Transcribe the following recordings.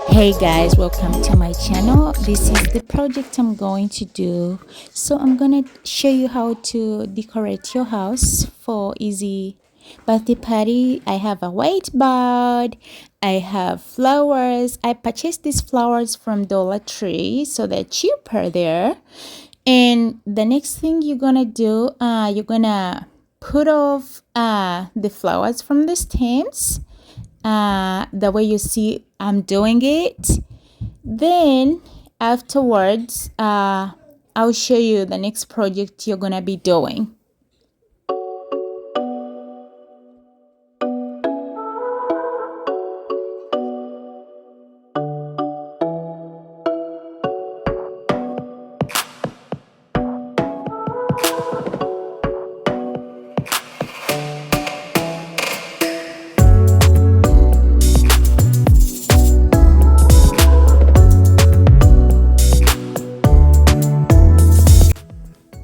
Hey guys, welcome to my channel. This is the project I'm going to do. So I'm gonna show you how to decorate your house for easy birthday party. I have a whiteboard, I have flowers. I purchased these flowers from Dollar Tree, so they're cheaper there. And the next thing you're gonna do, you're gonna put off the flowers from the stems, the way you see I'm doing it. Then afterwards, I'll show you the next project you're gonna be doing.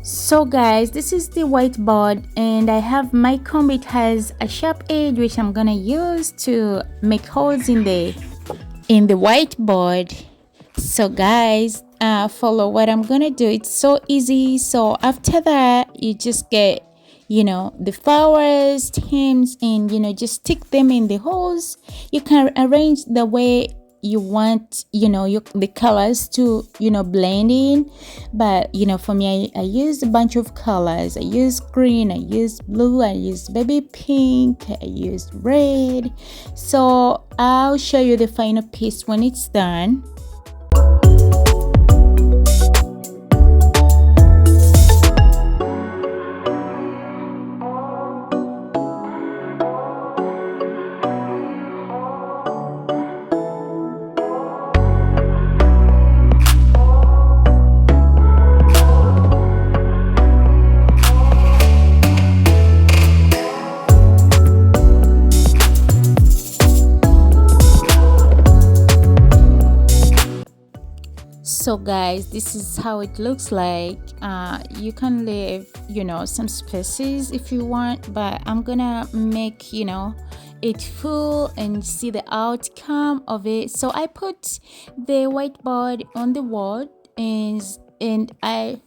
So guys, this is the whiteboard and I have my comb. It has a sharp edge which I'm gonna use to make holes in the whiteboard. So guys, follow what I'm gonna do. It's so easy. So after that, you just get the flowers, stems, and just stick them in the holes. You can arrange the way you want the colors to blend in, but for me, I used a bunch of colors. I used green, I used blue, I used baby pink, I used red. So I'll show you the final piece when it's done. So guys, this is how it looks like. You can leave some spaces if you want, but I'm gonna make it full and see the outcome of it. So I put the whiteboard on the wall and I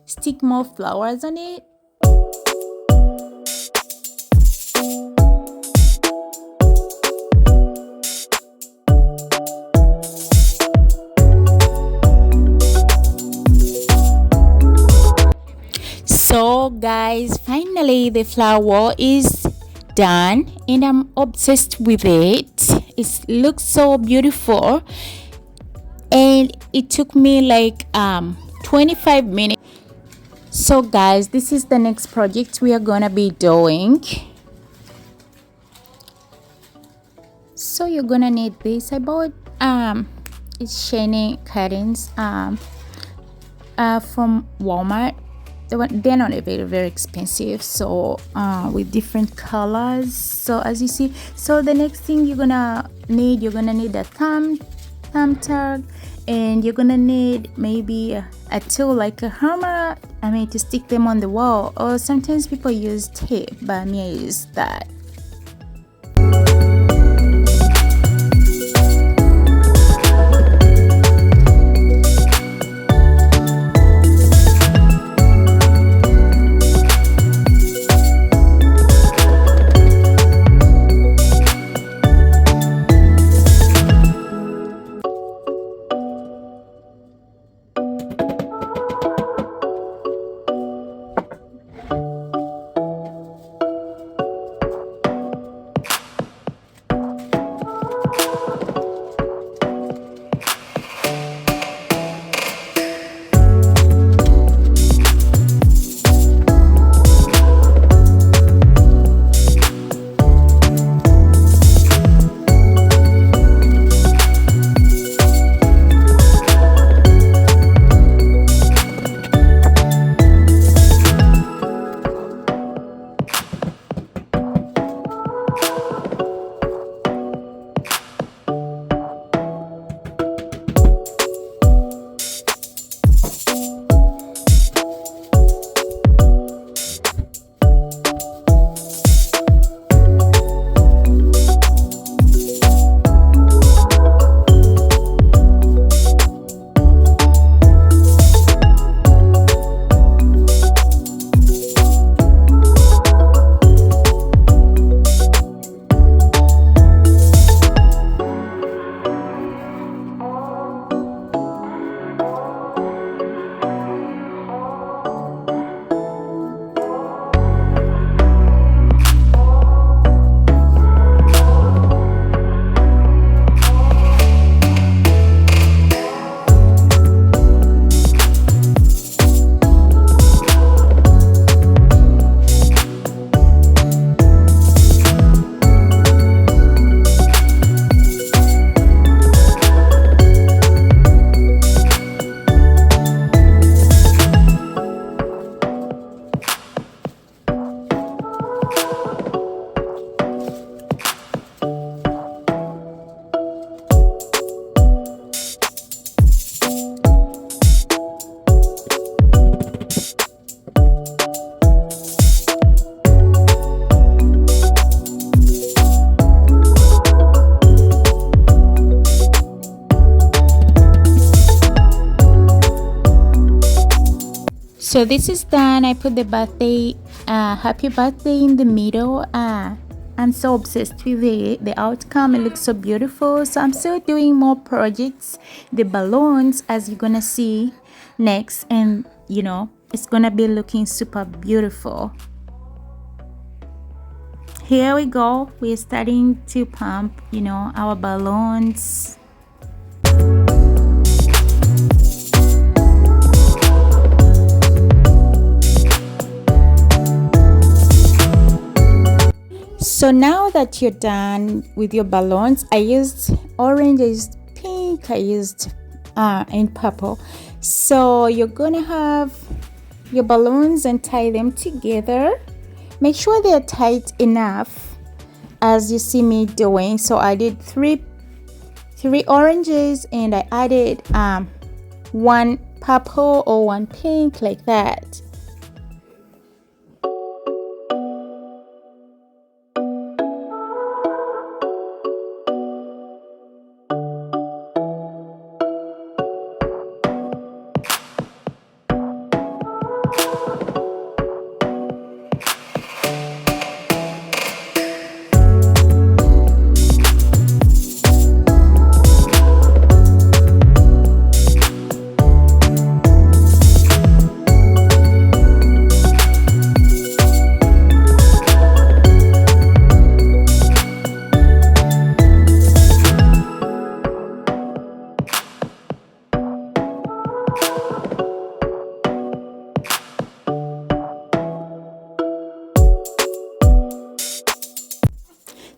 stick more flowers on it. So guys, finally the flower is done and I'm obsessed with it. It looks so beautiful and it took me like 25 minutes. So guys, this is the next project we are gonna be doing. So you're gonna need this. I bought it's shinny cartens from Walmart. They're not very expensive, so with different colors. So as you see, so the next thing you're gonna need a thumbtack, and you're gonna need maybe a tool like a hammer, to stick them on the wall, or sometimes people use tape, but me, I use that. So this is done. I put the birthday, happy birthday in the middle. I'm so obsessed with it. The outcome, it looks so beautiful. So I'm still doing more projects, the balloons, as you're gonna see next, and you know, it's gonna be looking super beautiful. Here we go. We're starting to pump, you know, our balloons. So now that you're done with your balloons, I used orange, I used pink, I used and purple. So you're gonna have your balloons and tie them together. Make sure they're tight enough, as you see me doing. So I did three oranges and I added one purple or one pink, like that.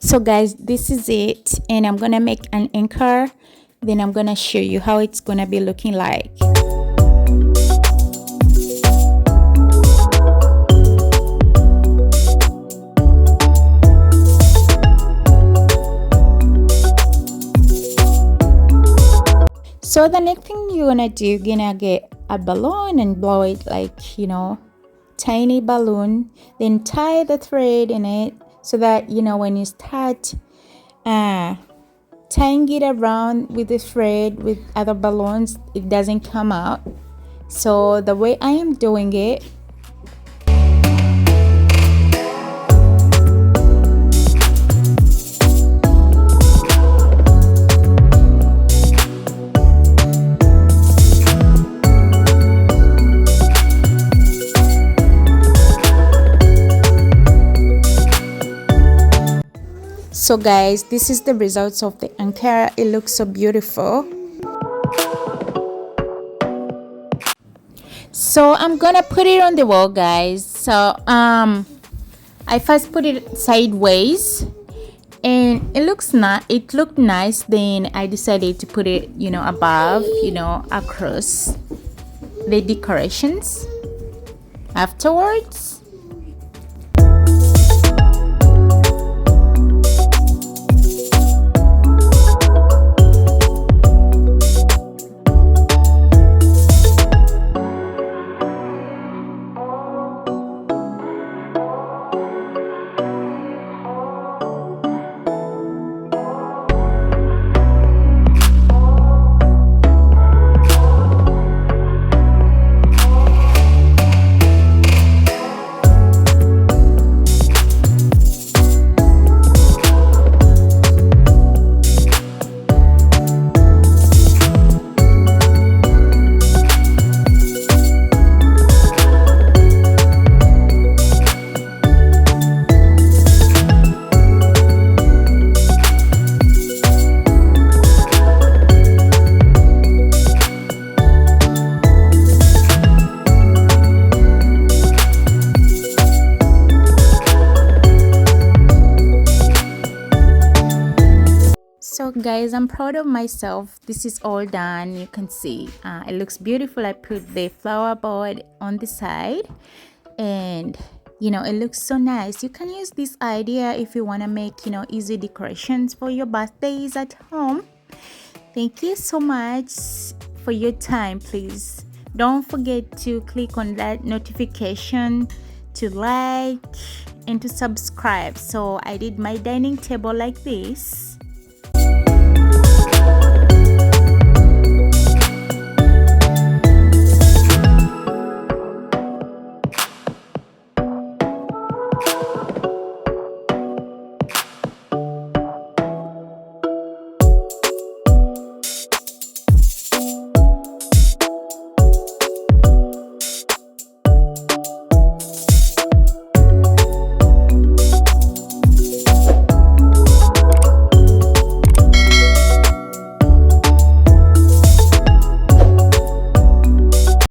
So guys, this is it, and I'm gonna make an anchor, then I'm gonna show you how it's gonna be looking like. So the next thing you're gonna do, you're gonna get a balloon and blow it, like, you know, tiny balloon, then tie the thread in it, so that, you know, when you start tying it around with the thread with other balloons, it doesn't come out. So the way I am doing it, so guys, this is the results of the anchor. It looks so beautiful. So I'm gonna put it on the wall, guys. So I first put it sideways and it looked nice. Then I decided to put it, you know, above, you know, across the decorations afterwards. So guys, I'm proud of myself. This is all done. You can see it looks beautiful. I put the flower board on the side and you know, it looks so nice. You can use this idea if you want to make, you know, easy decorations for your birthdays at home. Thank you so much for your time. Please don't forget to click on that notification, to like and to subscribe. So I did my dining table like this.